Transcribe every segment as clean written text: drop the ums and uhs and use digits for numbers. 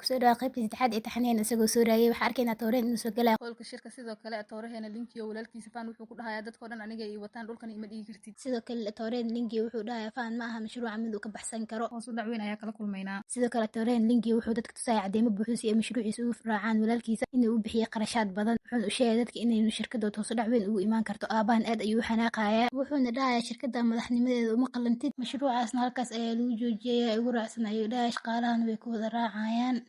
kusoo dhawaad qaybtii saddexaad ee taxaneen isagoo soo raayay waxaa arkaynaa Tooreen inuu soo galay qolka shirka sidoo kale Tooraheena Linkiyo walaalkiisa Faan wuxuu ku dhahayaa dadkoo dhan aniga ay wataan dhulkan ima dhigi kartid. sidoo kale Tooreen Linkiyo wuxuu dhahayaa Faan ma aha mashruuca mid uu ka baxsan karo hoos u dhac weyn ayaa kala kulmaynaa. sidoo kale Tooreen Linkiyo wuxuu dadka tusaya cadeymo buuxda si ay mashruuciisa ugu raacaan walaalkiisa inuu u bixiyo qarashaad badan wuxuuna u sheegay dadka inay shirkadooda hoos u dhac weyn ugu imaan karto aabahan aad ayuu u xanaaqayaa wuxuuna dhahayaa shirkadda madaxnimadeeda uma qalantid mashruucaasna halkaas ayaa lagu joojiyay ugu raacsan ayuu dhahayaa shaqaalahan way ku wada raacayaan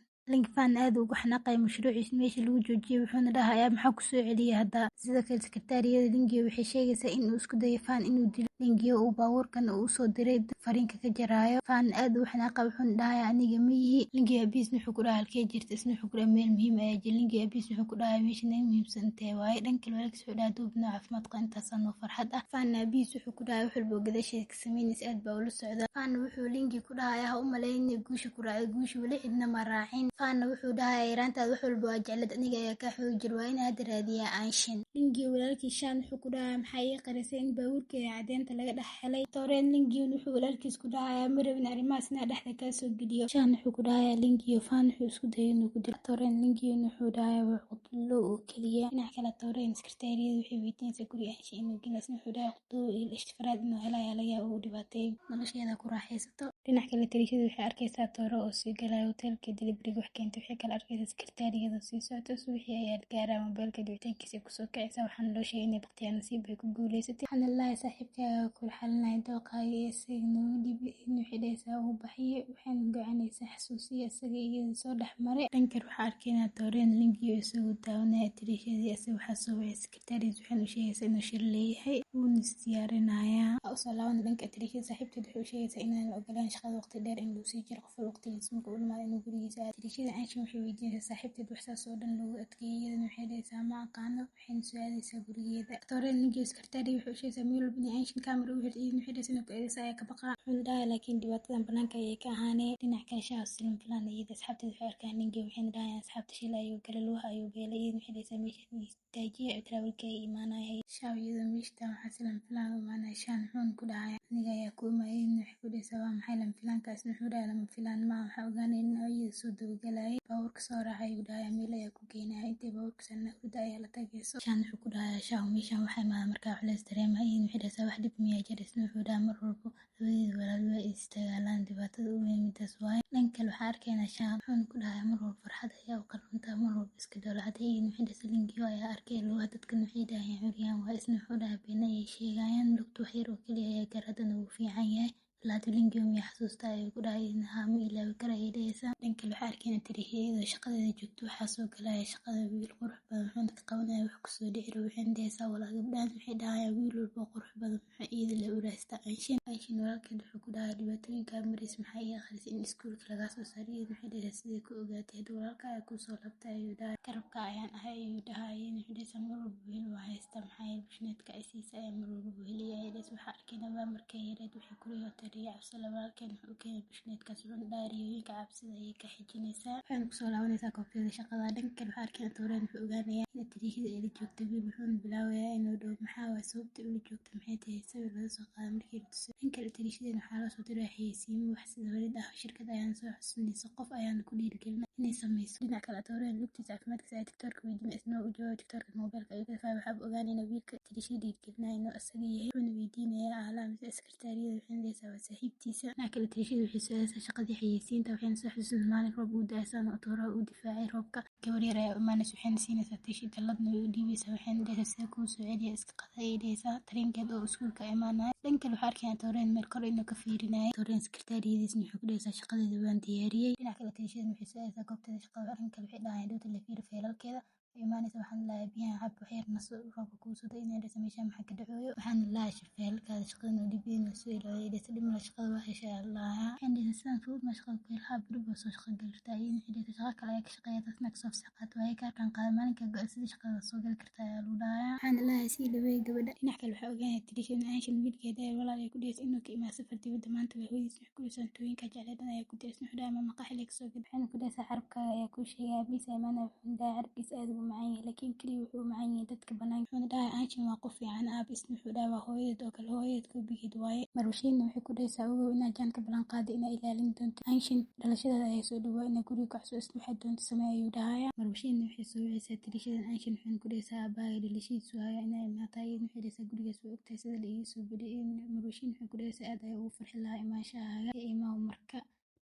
Faan aad ugu xanaaqay mashruuciisa meesha lagu joojiyay wuxuuna dhahayaa maxaa ku soo celiyay hadda sidoo kale sekretariyada Linkiyo waxay sheegaysaa inuu isku dayo Faan inuu dilo Linkiyo uu baabuurkan uu soo diray fariinka ka jaraayo Faan aad u xanaaqay wuxuuna dhahayaa aniga ma yihi Linkiyo abiis wuxuu ku dhahay halkee jirta isna wuxuu ku dhahay meel muhiim ah ayaa jira Linkiyo abiis wuxuu ku dhahay meesha naga muhiimsan tahay waaye dhanka walaalkiisa wuxuu dhahay duubna caafimaad qaba intaas oo farxad ah Faan abiis wuxuu ku dhahay wax walba gadaasheeda ka sameynaysa aad baa ula socda Faan wuxuu Linkiyo ku dhahayaa ha u malaynay guusha ku raacay guusha wali cidna ma raacin Faan wuxuu dhahayaa yaraantaada wax walba waa jeclad aniga ayaa kaa xoog jir waa inaad raadiyaa aanshin Linkiyo walaalkiis Shaan wuxuu ku dhahayaa maxaa ii qarisay in baabuurkeeda cadeynta laga dhex helay Tooreen Linkiyo wuxuu walaalkiis ku dhahayaa ma rabin arrimahaas inaa dhexda kaa soo geliyo Shaan wuxuu ku dhahayaa Linkiyo Faan wuxuu isku dayay inuu ku dilo Tooreen Linkiyo wuxuu dhahayaa waa qudlo oo keliya dhinaca kale Tooreen sekretariyada waxay weydiinaysaa guri aanshin inuu gelasna wuxuu dhahayaa qudlo iyo ishtifraad inuu helayaa laga yaabo uu dhibaateeyo nolosheeda ku raaxaysato dhinaca kale taliishada waxay arkaysaa Tooro oo sii galaya hoteelka delivery wax keentay waxay kala arkaysaa sekretariyada sii socota subaxii ayaa gaaraa mobaylka dhicitaankiisa kusoo kacaysa waxaana loo sheegay inay baqtiyaa nasiib ay ku guuleysatay waxaana lahay saaxiibkaaga kula xalinaya dooqaaga iyo isaga noogu dhibi inuu xidhaysaa uu baxiyay waxayna gocanaysaa xasuusiya isaga iyada soo dhex maray dhankar waxaa arkaynaa Tooreen Linkiyo isagoo daawanaya taliishadii isaga waxaa soo wacay sekretariyada waxayna u sheegaysaa inuu shir leeyahay wuuna isdiyaarinayaa usoo laabana dhanka taliishada saaxiibteed waxay u sheegaysaa inaan la ogolaan shaqada waqti dheer in loo sii jiro qof waqtigiisa marka uu dhamaado inuu gurigiisa aado taliishada aanshin waxay weydiinaysaa saaxiibteed wax saas oo dhan loogu adkeeyay iyadana waxay dhahaysaa ma aqaano waxayna su-aalaysaa gurigeeda Tooreen Linkiyo sekretariya waxay u sheegaysaa meel walba inay aanshin kaamara u xirtay iyadana waxay dhahaysaa inuu ku eedaysa ayaa ka baqaa wuxuuna dhahayaa laakiin dhibaatadan banaanka ayay ka ahaanee dhinac kale shaha silim filaan iyada asxaabteed waxay arkaan Linkiyo waxayna dhahayaan asxaabta shil ayuu galay lugaha ayuu beelay iyadana waxay dhahaysaa meesha istaajiya travelka ay imaanayay shaw iyadoo meeshtaan waxaa silim filaan u imaanaya Shaan wuxuuna ku dhahayaa aniga ayaa ku imaayay iyadana waxay ku dhahaysaa waa maxay lama filaankaasna wuxuu dhahayaa lama filaan ma waxaa ogaanay in iyada soo dabagelayay baabuurka soo raacay ayuu dhahayaa meel ayaa ku geynaya intay baabuurka sanna hurda ayaa la tagayso Shaan wuxuu ku dhahayaa shaw meeshaan waxaa imaada markaa culeys dareema iyadana waxay dhahaysaa wax dhib miyaa jira isna wuxuu dhahaa mar walba labadeeda walaal waa isdagaalaan dhibaatada u weyn midaas waaye dhanka kale waxaa arkaynaa Shaan wuxuuna ku dhahayaa mar walba farxad ayaa u qaluntaa mar walba iska dhowlacada iyadana waxay dhahaysaa Linkiyo ayaa arkay lugaha dadkan waxay dhahayaan curyaan waa isna wuxuu dhahaa beena ayay sheegayaan lugta wax yar oo keliya ayaa gaar haddana wuu fiican yahay laatu Linkiyo miyaa xasuusta ayuu ku dhahay haa ma ilaawi kara ayay dhahaysaa dhanka kale waxaa arkaynaa taliishada shaqadeeda joogto waxaa soo galaya shaqada wiil qurux badan wuxuuna ka qabanaya wax kusoo dhici rabo waxayna dhahaysaa walaa gabdhahan waxay dhahayaan wiil walba qurux badan wuxuu iyada la uraastaa aanshin walaalkeed wuxuu ku dhahay dhibaatooyinka maris maxaa ii akhrisay in iskuulka lagaa soo saaray iyadana waxay dhahaysaa sidee ku ogaatay hadda walaalka ayaa kusoo labtay ayuu dhahay garabka ayaan ahay ayuu dhahay iyadana waxay dhahaysaa mar walba wehel waa haystaa maxaa yeele bushneedka ay siisa ayaa mar walba weheliya ayay dhahaysaa waxaa arkaynaa waa markay yareed waxay ku riyootay riyo cabsila walaalkeen wuxuu u keenay bushneedkaas wuxuuna dhahay riyooyinka cabsida ayay ka xijinaysaa waxayna kusoo laabanaysaa koobteeda shaqada dhanka kale waxaa arkaynaa Tooreen wuxuu ogaanayaa in taliishada ay la joogto wiil wuxuuna bilaabayaa inuu dhaho maxaa waay sababta ula joogta maxay tahay sawir laga soo qaaday markii la tusay dhanka kale taliishadeen waxaa loo soo diray xayeysiimo wax sida walid ah shirkad ayaana soo xusuusinaysa qof ayaana ku dhiirigelina inay sameyso dhinaca kale Tooreen lugtiisa caafimaadkiisa ay tiktoorka weydiinay isna u jawaabay tiktoorka mobaylka ayuu ka faa waxaaba ogaanayna wiilka taliishada dhiirigelinaya inuu asaga yahay wuxuuna weydiinayaa calaamada sekretariyada waxayna dhahaysaa waa saaxiibtiisa dhinaca kale taliishada waxay su-aalaysaa shaqadii xayeysiinta waxayna soo xusuusin maalin roob uu da-aysan oo Tooro u difaacay roobka gabar yar ayaa u imaanaysa waxayna siinaysaa taliishada dalladna way u dhiibaysaa waxayna dhahaysaa sida kuu soo celiya iska qada ayay dhahaysaa tareenkeed oo iskuulka imaanaya dhanka kale waxaa arkaynaa Tooreen meel kor inuu ka fiirinayay Tooreen sekretariyadiisna waxay ku dhahaysaa shaqadeeda waan diyaariyey dhinaca kale taliishada waxay su-aalaysaa goobteeda shaqada arrinka kale waxay dhahayaan dhowta la fiiri feelalkeeda imaanaysa waxaan lahaa biyaha cab wax yar naso roobka kuu soo day inay dhahaysaa meeshaan maxaa ka dhacooyo waxaan lahaa shafeelkaada shaqada noo dhibiyeyna soo ilaaliyay dhahaysaa dhimala shaqada waa heshay allaha waxaan dhahaysaa sidaan fudud ma shaqada ku helhaa beriba soo shaqo gali kartaa iyadana waxay dhahaysaa shaqa kale ayaa ka shaqeeya dadna kasoo fsaaqaad waaye kaarkan qaada maalinka go-an sidii shaqada soo gali kartaa ayaa lagu dhahayaa waxaan lahaa sii dhaweey gabadha dhinac kale waxaa ogaanaya taliishada aanshin wiilkeeda ee walaal ay ku dhahaysaa inuu ka imaa safar dibadda maanta waa hooyadiis wax ku dhahaysaa tooyinka jecleedan ayaa ku diraysa wuxuu dhahay mama qaxile kasoo gad waxayna ku dhahaysaa carabkaaga ayaa ku sheegay bisa imaana wuxuu dhahay arkiis aad ugu macaan yahay laakiin kaliya wuxuu u macaan yahay dadka banaanka wuxuu dhahay Anshin waa qof fiican aabisna wuxuu dhahay waa hooyadeed oo kale hooyadeed ku bigid waaye Marwashiina waxay ku dhaysaa ogow inaa jaan ka balan qaaday inaa ilaalin doonto Anshin dhalashadeeda ayay soo dhawaa inaa guriga ka xasuusto waxay doonto samee ayuu dhahaya Marwashiina waxay soo wicisa tirishadan Anshin waxay ku dhaysaa aabbaha dhalashidiisu haya inay imaatay waxay dhaysaa gurigaas way ogtahay sida la iga soo bilay Marwashiina waxay ku dhaysaa aad ay ugu farxi lahaa imaanshahaaga ee imaa marka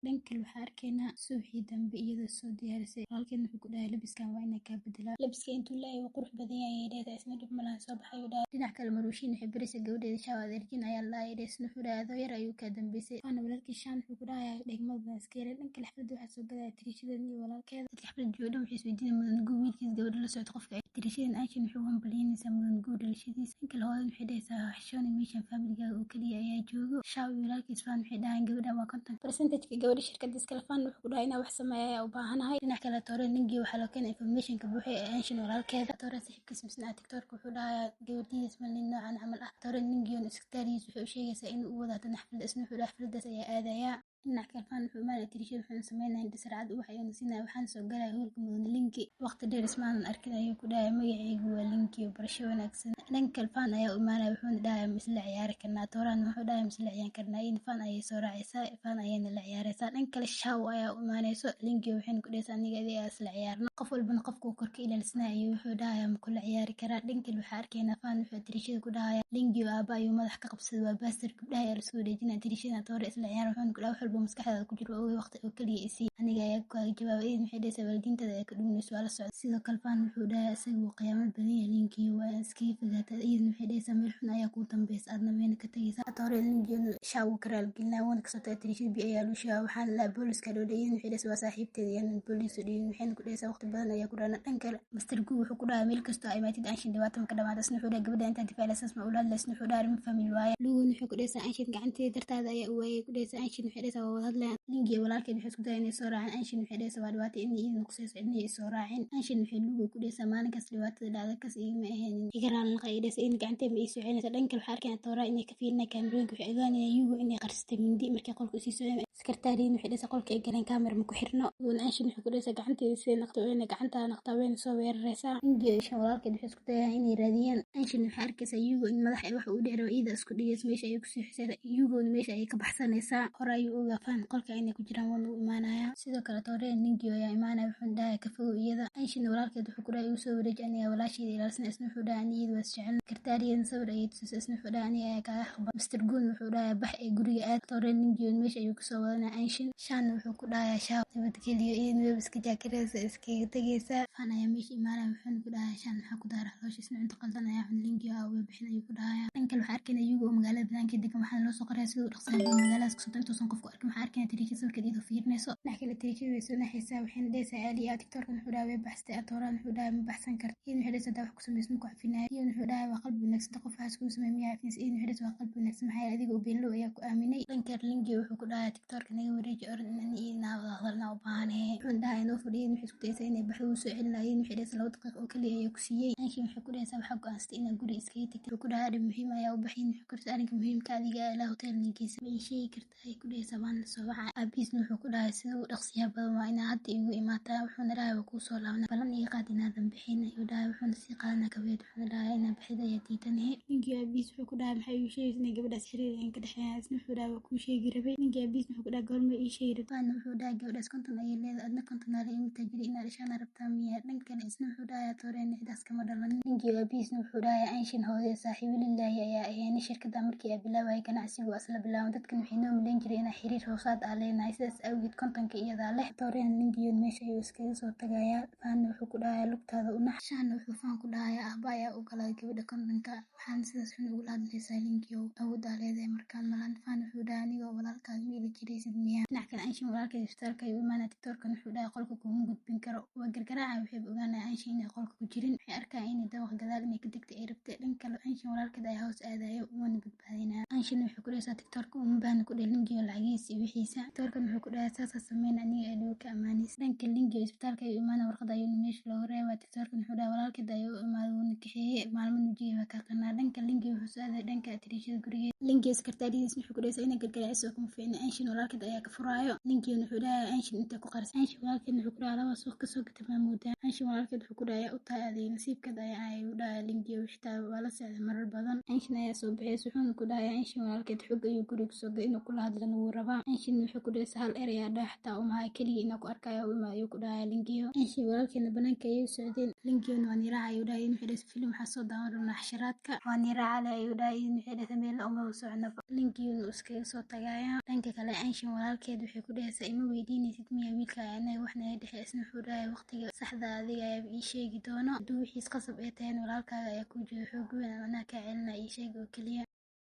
dhankale waxaa arkaynaa subaxii dambe iyadoo soo diyaarisay walaalkeed wuxuu ku dhahay labiskan waa inaa kaa bedelaa labiska intuu la eego qurux badan yahay dheeda isna dhib malahan soo baxay uu dhahay dhinac kale Marwashiin waxay baraysaa gabadheeda Shaaw adeerjin ayaa la dhahay isna wuxuu dhahay adoo yar ayuu kaa dambeysay waana walaalkii Shaan wuxuu ku dhahay dhegmada iskeenay dhankale xafladda waxaa soo galaya tirishadan iyo walaalkeeda dadka xafladda jooga waxay isweydiinayaan mudan guu wiilkiis gabadha la socota qofka tirishadan Anshin wuxuu hambalyeynaysaa mudan guu dhalashadiisa dhankale hooyada waxay dhahaysaa xishooni meeshan familigaaga oo kaliya ayaa joogo Shaaw iyo walaalkiis Faan waxay dhahaan gabadhan waa konton percentage gabadha shirkadda iskale Faan wuxuu ku dhahay inaa wax sameeya u baahanahay dhinac kale Toore ningi waxaa loo keenay informationka buuxay ee Anshin walaalkeeda Toore saaxiibkiis misna TikTok wuxuu dhahay gabadhiis ma nin noocan camal ah Toore ningi oo secretariis wuxuu sheegaysaa inuu u wadato xaflad isna wuxuu dhahay xafladaas ayaa aadaya dhinac kale Faan wuxuu imaanay tirishada wuxuu sameynayay disracad wax ayuu siinay waxaan soo galay hoolka mudan linki waqti dheer ismaan arkin ayuu ku dhahay magacaygu waa linki oo barasho wanaagsan dhankale Faan ayaa u imaanay wuxuu dhahay misla ciyaari karnaa Tooraan wuxuu dhahay misla ciyaari karnaa in Faan ayay soo raacaysaa Faan ayayna la ciyaaraysaa dhankale Shaaw ayaa u imaanayso linki waxay ku dhaysaa aniga adiga isla ciyaarno qof walbana qofku korka ilaalsana ayuu wuxuu dhahay ma kula ciyaari karaa dhankale waxaa arkaynaa Faan wuxuu tirishada ku dhahay linki oo aabba ayuu madax ka qabsaday waa baastar gabdhaha ee isku wareejinaya tirishada Toore isla ciyaar wuxuu ku dhahay maskaxdaada ku jiro oo waqti oo kaliya isii aniga ayaa ku jawaabay waxay dhaysaa waalidiintada ay ka dhuminayso wala socod sidoo kale Faan wuxuu dhahay isagu qiyaamad badan yahay linkii waa iskii fogaatay iyaduna waxay dhaysaa meel xun ayaa ku dambaysa aadna meena ka tagaysaa Toore linkii Shaaw ka raal gelina wana ka soo tagay tirishada bi ayaa lu sheegay waxaan la booliska loo dheeyay waxay dhaysaa waa saaxiibteeda iyo booliska dhigay waxay ku dhaysaa waqti badan ayaa ku dhaana dhankale Mr. Gu wuxuu ku dhahay meel kasta ay maatid Anshin dhibaato ka dhamaad isna wuxuu dhahay gabadha inta difaacaysas ma ulaad leesna wuxuu dhahay ma fahmi waaye lugun wuxuu ku dhaysaa Anshin gacanteeda dartaada ayaa u waayay ku dhaysaa Anshin waxay dhaysaa waa hadleen lingi walaalkeed waxay isku dayeen inay soo raacaan Anshin waxay dhaysaa waa dhibaato in iidin ku soo socdeen soo raacin Anshin waxay lugu ku dhaysaa maalinkaas dhibaatada dhacday kas igama ahayn igaraan la qaydaysa in gacanteeda ma soo celinaysa dhankale waxaa arkaynaa Toora inay ka fiirnaa kaamirooyinka waxay ogaanayaan yugo inay qaristay mindi markay qolka sii soo secretariin waxay dhaysaa qolka ay galeen kaamira ma ku xirno uun Anshin waxay ku dhaysaa gacanteeda sidee naqto inay gacanta naqtaa weyn soo weeraraysaa lingi Anshin walaalkeed waxay isku dayaan inay raadiyaan Anshin waxay arkaysaa yugo in madax ay wax u dheero iyada isku dhigayso meesha ay ku sii xisay yugo meesha ay ka baxsanaysaa hore ayuu ogaa Faan qolka inay ku jiraan wana u imaanaya sidoo kale Toore ningi ayaa imaanaya wuxuu dhahay ka fogow iyada Anshin walaalkeed wuxuu ku dhahay uu soo wareej aniga walaasheeda ilaalsan isna wuxuu dhahay aniga waa jecel secretariin sawir ayay tusay isna wuxuu dhahay aniga ayaa kaaga xaqba Mr. Gun wuxuu dhahay bax ee guriga aad Toore ningi meesha ayuu kusoo wadanaa Anshin Shaan wuxuu ku dhahay Shaaw dibad kaliya in web iska jaakaraysa iska tagaysa Faan ayaa meesha imaanaya wuxuu ku dhahay Shaan waxa ku daara hawsha isna inta qaldan ayaa lingi way bixin ayuu ku dhahay dhankale waxaa arkaynaa yugo magaalada banaanka degan waxaan loo soo qoray sidoo dhaqsan magaaladaas kasoo intuusan qofku arkin waxaa arkaynaa tirishada sawirkeeda iyadoo fiirinayso dhinac kale tirishada way soo naxaysaa waxayna dhaysaa aali TikTok wuxuu dhahay way baxsatay Tooraan wuxuu dhahay ma baxsan karto in waxay dhaysaa wax ku sameysmo ku cafinaya in wuxuu dhahay waa qalbi wanaagsan qof waxaas ku sameeyay afis in waxay dhaysaa waa qalbi wanaagsan maxay adiga u beenlow ayaa ku aaminay dhankale lingi wuxuu ku dhahay TikTok naga wareeji oran in ina wada hadalna u baahanay wuxuu dhahay inoo fadhiyo waxay isku daysaa inay baxdo u soo celinayeen waxay dhaysaa 2 daqiiqo oo kaliya ayaa ku siiyay Anshin waxay ku dhaysaa waxa go'aanstay inay guri iskaga tagto wuxuu ku dhahay arrin muhiim ayaa u baxin wuxuu ku dhahay arrinka muhiimka adiga ilaa hotel ninkiisa ma sheegi kartaa ay ku dhaysaa baan la soo waxa aabisna wuxuu ku dhahay sida uu dhaqsiya badan waa inaa hadda igu imaataa wuxuuna dhahay waa kuu soo laabnaa balan ii qaad inaadan bixin ayuu dhahay wuxuuna sii qaadanaa kabeed wuxuuna dhahay inaa baxid ayaa diidanahay ninkii aabis wuxuu ku dhahay maxay ii sheegaysaa inay gabadhaas xiriir ka dhexeeyaan isna wuxuu dhahay waa kuu sheegi rabay ninkii aabis wuxuu ku dhahay goorma ii sheegi rabay wuxuu dhahay gabadhaas konton ayay leedahay adna konton ayaa inta jiri inaad ishaana rabtaa miya dhankale isna wuxuu dhahay Toore nixdaas kama dhalan ninkii aabisna wuxuu dhahay Anshin hooyada saaxiibo lillahi ayaa ahayn shirkadda markii ay bilaabay ganacsigu asla bilaabay dadkan waxay noo milan jireen inay xiriir hoosaad ah leenahay sidaas awgeed kontonka iyada leh Toore ninkii meesha ayuu iskaga soo tagayaa Faan wuxuu ku dhahay lugtaada u nax Shaan wuxuu Faan ku dhahay aabba ayaa u galay gabadha kontonka waxaan sidaas xun ugu hadlaysaa linkii oo awood ah leedahay markaan malan Faan wuxuu dhahay aniga walaalkaas ma ila jiraysid miya dhinac kale Anshin walaalkeed isbitaalka ayuu imaanay TikTok wuxuu dhahay qolka kuma gudbin karo waa gargaraaca waxay ogaanayaan Anshin inay qolka ku jirin waxay arkaan inay dabaq gadaal inay ka degtay ay rabtay dhankale Anshin walaalkeed ayaa hoos aadayo wana badbaadinaa Anshin wuxuu ku dhaysaa TikTok uma baahna ku dhahay lingi lacagiisa iyo wixiisa TikTok wuxuu ku dhahay saasa sameyn aniga ay lagu ka amaanaysa dhanka lingi isbitaalka ayuu imaanay warqad ayuu meesha looga reebay TikTok wuxuu dhahay walaalkeed ayuu imaaday wana kaxeeyay maalmo nujiga waa ka qanaa dhanka lingi wuxuu soo aaday dhanka tirishada gurigeeda lingi secretariis wuxuu ku dhaysaa inay gargaraacayso kuma fiicna Anshin walaalkeed ayaa ka furaayo. Linkiina wuxuu dhahayaa Anshin intay ku qarisay. Anshin walaalkeedna wuxuu ku dhahayaa laba suuq kasoo gatay maamuudaa. Anshin walaalkeed wuxuu ku dhahayaa u tahay adiga nasiibkeed ayuu dhahayaa Linkiyo wishtaa waa la socday marar badan. Anshin ayaa soo bixiyay wuxuuna ku dhahayaa Anshin walaalkeed xog ayuu guriga soo galay inuu kula hadlana wuu rabaa. Anshin wuxuu ku dhahayaa hal eray ayaa dhahay xataa umahay keligii inaa ku arkayo ayuu ku dhahayaa Linkiyo. Anshin walaalkeedna banaanka ayay u socdeen. Linkiyona waa niraha ayuu dhahay wuxuu dhahay filim waxaa soo daawan rabnaa xasharaadka waa niraha le ayuu dhahay wuxuu dhahay meel uma soconaba. Linkiyona iskaga soo tagayaa. Dhanka kale Anshin walaalkeed waxay ku dhahaysaa ima weydiinaysid miya wiilka anaga wax naga dhexay isna wuxuu dhahay waqtiga saxda adiga ayaa ii sheegi doono hadduu wixiis qasab ee tahay walaalkaaga ayaa ku jiro xoog weyn anaa kaa celinaya ii sheeg oo keliya.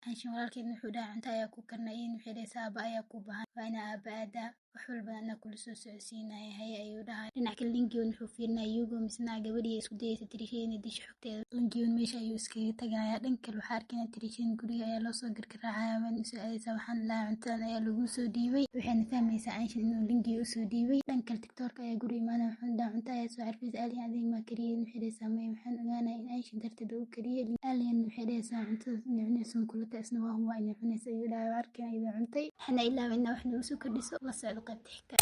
Anshin walaalkeedna wuxuu dhahay cunto ayaa ku karnay wuxuu dhahay aaba ayaa ku bahan waa inaa aaba aadaa wax walba anaa kula soo socodsiinaya haye ayuu dhahay. Dhinaca kale Linkiyon wuxuu fiirinaya Yugo misna gabadhii isku dayaysa Trisha inay disho xogteeda. Linkiyon meesha ayuu iskaga tagayaa. Dhanka kale waxaa arkaynaa Trisha guriga ayaa loo soo gargaraacaya waan usoo aadaysaa waxaan lahaa cuntadan ayaa lagu soo dhiibay waxayna fahmaysaa Anshin inuu Linkiyo usoo dhiibay. Dhanka kale tiktoorka ayaa guri imaanaya wuxuu dhahay cunto ayaa soo carfaysa Alien adeeg maa kariyay wuxuu dhahay saamay waxaan ogaanaya in Anshin darteed uu kariyay. Alien waxay dhahaysaa cuntada nicnaysan kulata isna waa inay cunaysa ayuu dhahay waa arkayna iyadoo cuntay waxaana ilaaway inaa wax nagu soo kordhiso la socdo qaybta xigta.